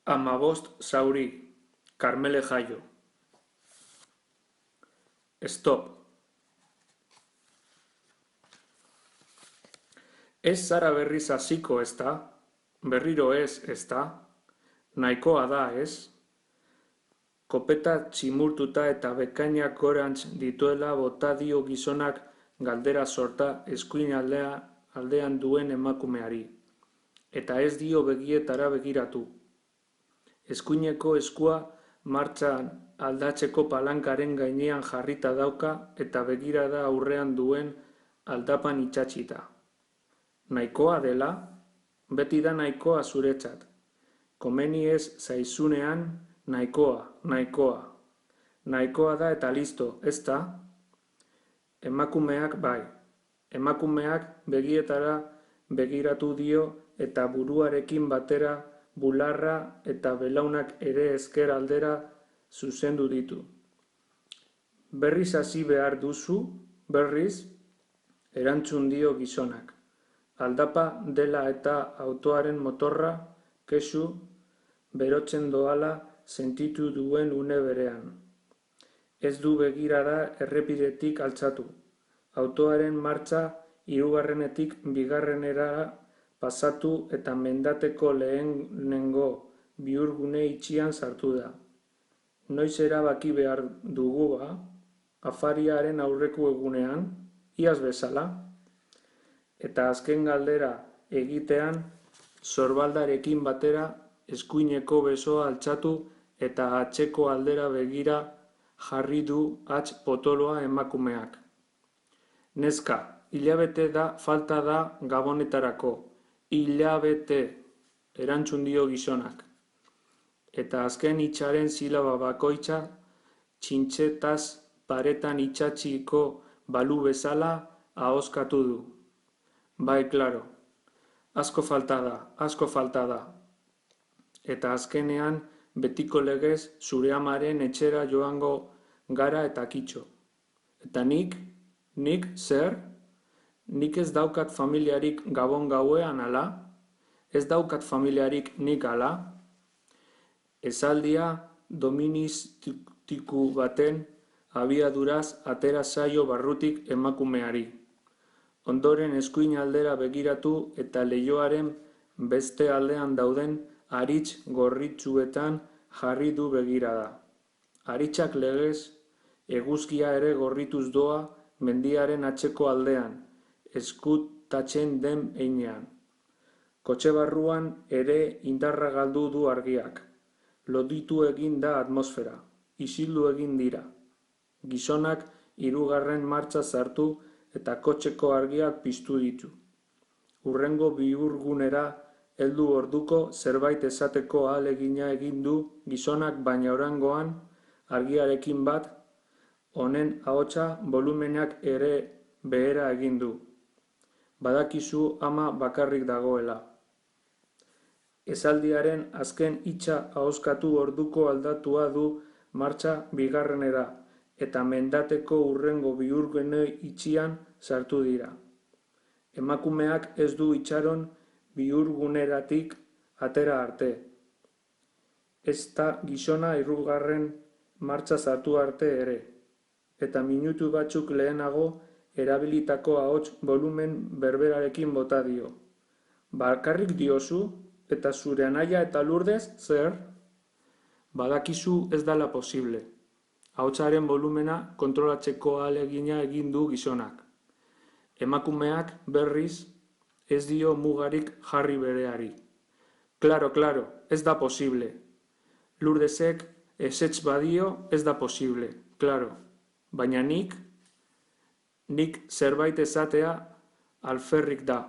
Hamabost zauri, Karmele Jaio. Stop. Ez zara berriz hasiko, ezta? Berriro ez, ezta? Nahikoa da, ez? Kopeta tximurtuta eta bekainak gorantz dituela bota dio gizonak galdera sorta eskuin aldean duen emakumeari. Eta ez dio begietara begiratu. Eskuineko eskua martxan aldatzeko palankaren gainean jarrita dauka eta begirada aurrean duen aldapan itsatsita. Nahikoa dela? Beti da nahikoa zuretzat. Komeni ez zaizunean nahikoa. Nahikoa da eta listo, ezta? Emakumeak bai. Emakumeak begietara begiratu dio eta buruarekin batera bularra eta belaunak ere ezker aldera zuzendu ditu. Berriz hasi behar duzu, berriz, erantzun dio gizonak. Aldapa dela eta autoaren motorra, kexu, berotzen doala sentitu duen une berean. Ez du begirada errepidetik altzatu. Autoaren martxa hirugarrenetik bigarrenera pasatu eta mendateko lehenengo bihurgune itxian sartu da. Noiz erabaki behar dugu ba? Afariaren aurreko egunean, iaz bezala? Eta azken galdera egitean, sorbaldarekin batera eskuineko besoa altxatu eta atzeko aldera begira jarri du hatz potoloa emakumeak. Neska, hilabete da falta da gabonetarako. Hilabete, erantzun dio gizonak. Eta azken hitzaren silaba bakoitza, txintxetaz paretan itsatsiko balu bezala ahoskatu du. Bai, klaro, asko falta da. Eta azkenean, betiko legez, zure amaren etxera joango gara eta kitxo. Eta nik zer? Nik ez daukat familiarik gabon gauean ala? Ez daukat familiarik nik ala? Esaldia doministiku baten abiaduraz atera zaio barrutik emakumeari. Ondoren eskuin aldera begiratu eta leihoaren beste aldean dauden haritz gorritsuetan jarri du begirada. Haritzak legez, eguzkia ere gorrituz doa mendiaren atzeko aldean, eskutatzen den heinean. Kotxe barruan ere indarra galdu du argiak. Loditu egin da atmosfera, isildu egin dira. Gizonak hirugarren martxa sartu eta kotxeko argiak piztu ditu. Hurrengo bihurgunera heldu orduko zerbait esateko ahalegina egin du gizonak baina oraingoan argiarekin bat honen ahotsa bolumenak ere behera egin du. Badakizu ama bakarrik dagoela. Esaldiaren azken hitza ahoskatu orduko aldatua du martxa bigarrenera eta mendateko hurrengo bihurgune itxian sartu dira. Emakumeak ez du itxaron bihurguneratik atera arte. Ez da gizona hirugarren martxa sartu arte ere. Eta minutu batzuk lehenago erabilitako ahots volumen berberarekin bota dio. Bakarrik diozu eta zure anaia eta Lurdez zer? Badakizu ez dala posible. Ahotsaren volumena kontrolatzeko ahalegina egin du gizonak. Emakumeak berriz ez dio mugarik jarri bereari. Claro, ez da posible. Lurdezek ezetz badio ez da posible, claro. Baina nik zerbait esatea alferrik da.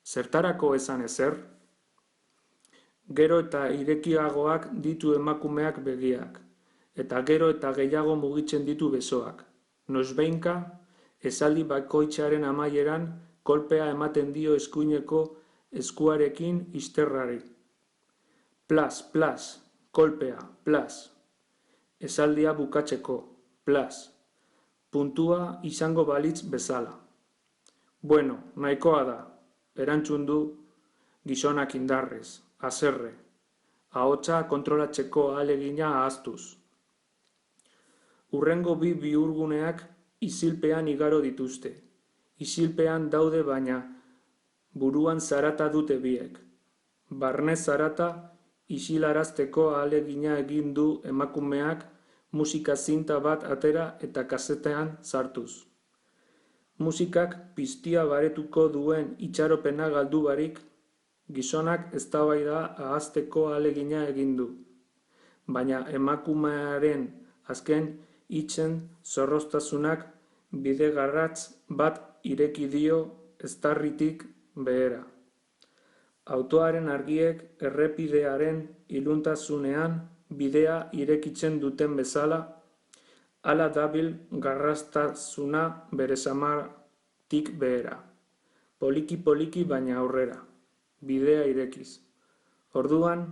Zertarako esan ezer? Gero eta irekiagoak ditu emakumeak begiak. Eta gero eta gehiago mugitzen ditu besoak. Noizbehinka, esaldi bakoitzaren amaieran kolpea ematen dio eskuineko eskuarekin izterrari. Plas, kolpea, plas. Esaldia bukatzeko, plas. Puntua izango balitz bezala. Bueno, nahikoa da, erantzun du gizonak indarrez, haserre. ahotsa kontrolatzeko ahalegina ahaztuz. Hurrengo bi bihurguneak isilpean igaro dituzte. Isilpean daude baina buruan zarata dute biek. Barne zarata isilarazteko ahalegina egin du emakumeak musika zinta bat atera eta kasetean sartuz. Musikak piztia baretuko duen itxaropena galdu barik, gizonak eztabaida ahazteko ahalegina egin du. Baina emakumearen azken hitzen zorroztasunak bidegarratz bat ireki dio eztarritik behera. Autoaren argiek errepidearen iluntasunean bidea irekitzen duten bezala, hala dabil garrastasuna bere samartik behera. Poliki-poliki baina aurrera, bidea irekiz. Orduan,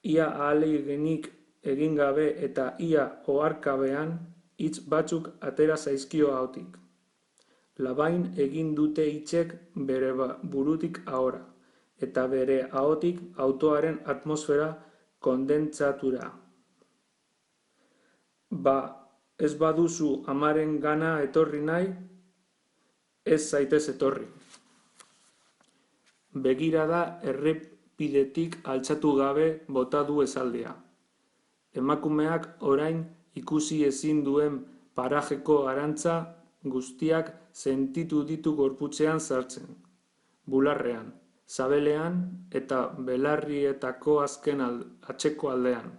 ia ahaleginik egin gabe eta ia oharkabean hitz batzuk atera zaizkio ahotik. Labain egin dute hitzek bere burutik ahora, eta bere ahotik autoaren atmosfera kondentsatura. Ba, ez baduzu amaren gana etorri nahi, ez zaitez etorri. Begirada errepidetik altxatu gabe bota du esaldia. Emakumeak orain ikusi ezin duen parajeko arantza guztiak sentitu ditu gorputzean sartzen. Bularrean, sabelean eta belarrietako azken atzeko aldean.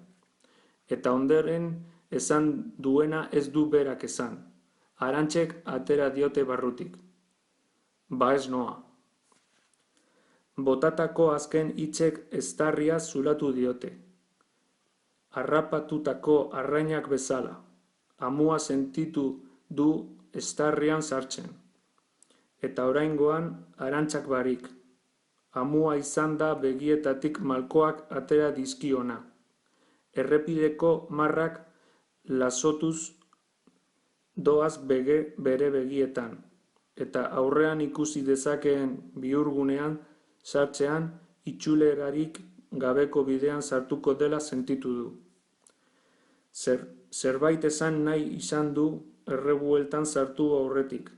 Eta ondoren esan duena ez du berak esan. Arantzek atera diote barrutik. Ba ez noa. Botatako azken hitzek eztarria zulatu diote. Harrapatutako arrainak bezala. Amua sentitu du eztarrian sartzen. Eta oraingoan arantzak barik. Amua izan da begietatik malkoak atera dizkiona. Errepideko marrak lasotuz doaz bere begietan. Eta aurrean ikusi dezakeen bihurgunean sartzean itxulerarik gabeko bidean sartuko dela sentitu du. Zerbait esan nahi izan du errebueltan sartu aurretik,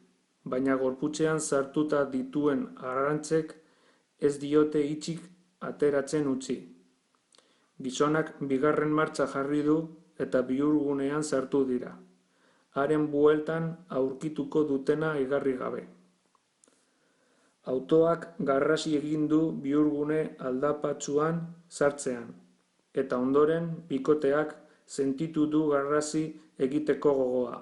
baina gorputzean sartuta dituen arantzek ez diote hitzik ateratzen utzi. Gizonak bigarren martxa jarri du eta bihurgunean sartu dira. Haren bueltan aurkituko dutena igarri gabe. Autoak garrasi egin du bihurgune aldapatsuan sartzean, eta ondoren bikoteak sentitu du garrasi egiteko gogoa.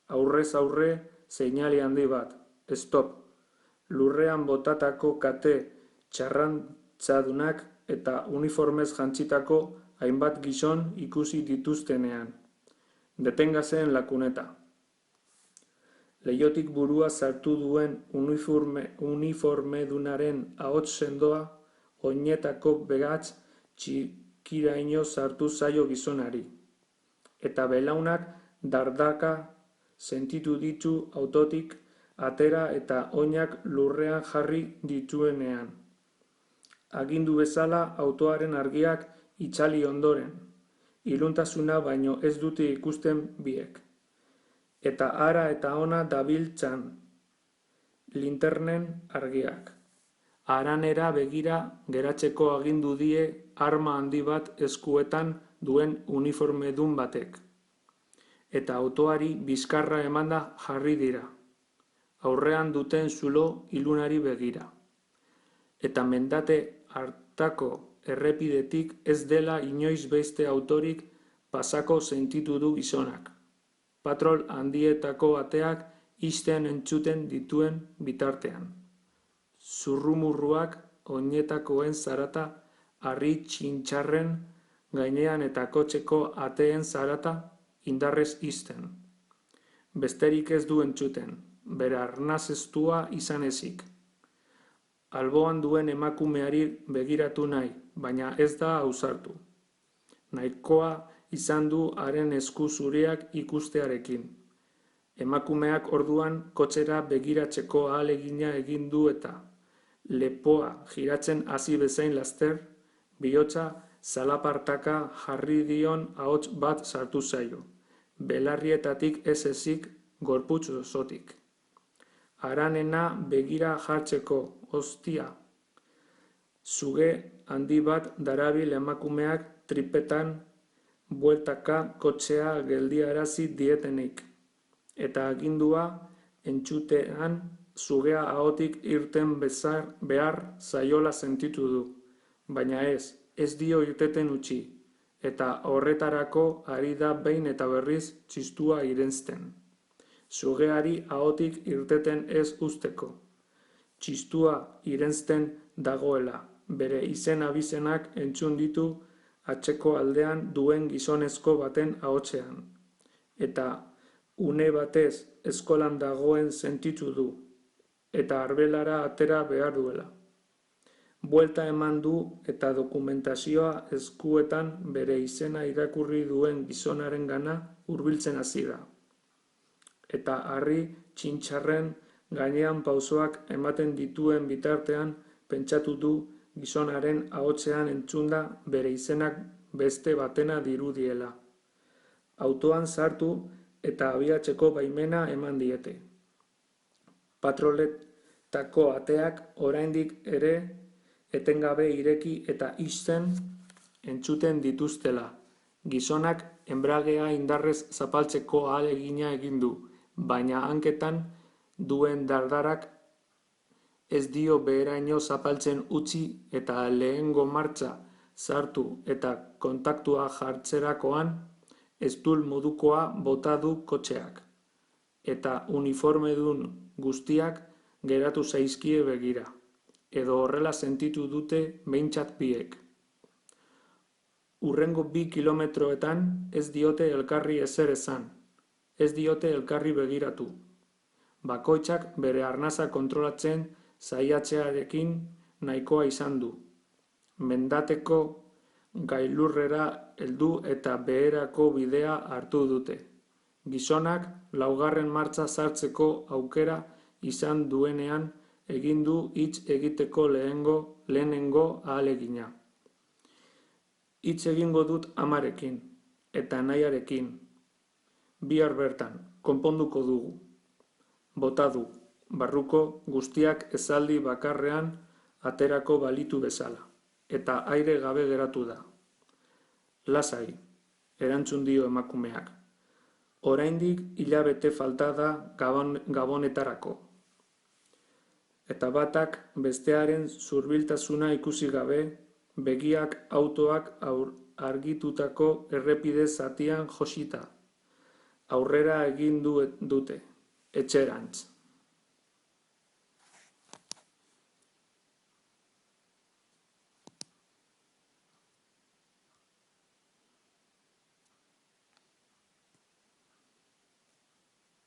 Aurrez aurre seinale handi bat, stop, lurrean botatako kate txarrantzadunak eta uniformez jantzitako hainbat gizon ikusi dituztenean. Deténgase en la cuneta. Leihotik burua sartu duen uniformedunaren ahots sendoa oinetako begatz txikiraino sartu zaio gizonari. Eta belaunak dardaka sentitu ditu autotik atera eta oinak lurrean jarri dituenean. Agindu bezala autoaren argiak itzali ondoren. Iluntasuna baino ez dute ikusten biek. Eta ara eta ona dabiltzan linternen argiak. Haranera begira geratzeko agindu die arma handi bat eskuetan duen uniformedun batek. Eta autoari bizkarra emanda jarri dira. Aurrean duten zulo ilunari begira. Eta mendate hartako errepidetik ez dela inoiz beste autorik pasako sentitu du gizonak. Patrol handietako ateak ixten entzuten dituen bitartean. Zurrumurruak oinetakoen zarata harri txintxarren gainean eta kotxeko ateen zarata indarrez ixten. Besterik ez du entzuten, bere arnaz estua izan ezik. Alboan duen emakumeari begiratu nahi, baina ez da ausartu. Nahikoa izan du haren esku zuriak ikustearekin. Emakumeak orduan kotxera begiratzeko ahalegina egin du eta lepoa giratzen hasi bezain laster, bihotza zalapartaka jarri dion ahots bat sartu zaio, belarrietatik ez ezik gorputz osotik. Haranena begira jartzeko, ostia. Suge handi bat darabil emakumeak tripetan bueltaka kotxea geldiarazi dietenik, eta agindua entzutean sugea ahotik irten behar zaiola sentitu du, baina ez dio irteten utzi, eta horretarako ari da behin eta berriz txistua irensten. Sugeari ahotik irteten ez usteko. Txistua irensten dagoela, bere izen abizenak entzun ditu atzeko aldean duen gizonezko baten ahotsean, eta une batez eskolan dagoen sentitu du, eta arbelara atera behar duela. Buelta eman du eta dokumentazioa eskuetan bere izena irakurri duen gizonarengana hurbiltzen hasi da. Eta harri txintxarren gainean pausoak ematen dituen bitartean pentsatu du gizonaren ahotsean entzunda bere izenak beste batena dirudiela. Autoan sartu eta abiatzeko baimena eman diete. Patroletako ateak oraindik ere etengabe ireki eta ixten entzuten dituztela. Gizonak enbragea indarrez zapaltzeko ahalegina egin du, baina hanketan duen dardarak ez dio beheraino zapaltzen utzi eta lehengo martxa sartu eta kontaktua jartzerakoan eztul modukoa bota du kotxeak, eta uniformedun guztiak geratu zaizkie begira, edo horrela sentitu dute behintzat biek. Hurrengo 2 kilometroetan ez diote elkarri ezer esan, ez diote elkarri begiratu. Bakoitzak bere arnasa kontrolatzen saiatzearekin nahikoa izan du. Mendateko gailurrera heldu eta beherako bidea hartu dute. Gizonak 4. martxa sartzeko aukera izan duenean egin du hitz egiteko lehenengo ahalegina. Hitz egingo dut amarekin, eta nahiarekin. Bihar bertan, konponduko dugu. Bota du, barruko guztiak esaldi bakarrean aterako balitu bezala, eta aire gabe geratu da. Lasai, erantzun dio emakumeak. Oraindik hilabete falta da gabonetarako. Eta batak bestearen zurbiltasuna ikusi gabe, begiak autoak argitutako errepide zatian josita. Aurrera egin dute, etxerantz.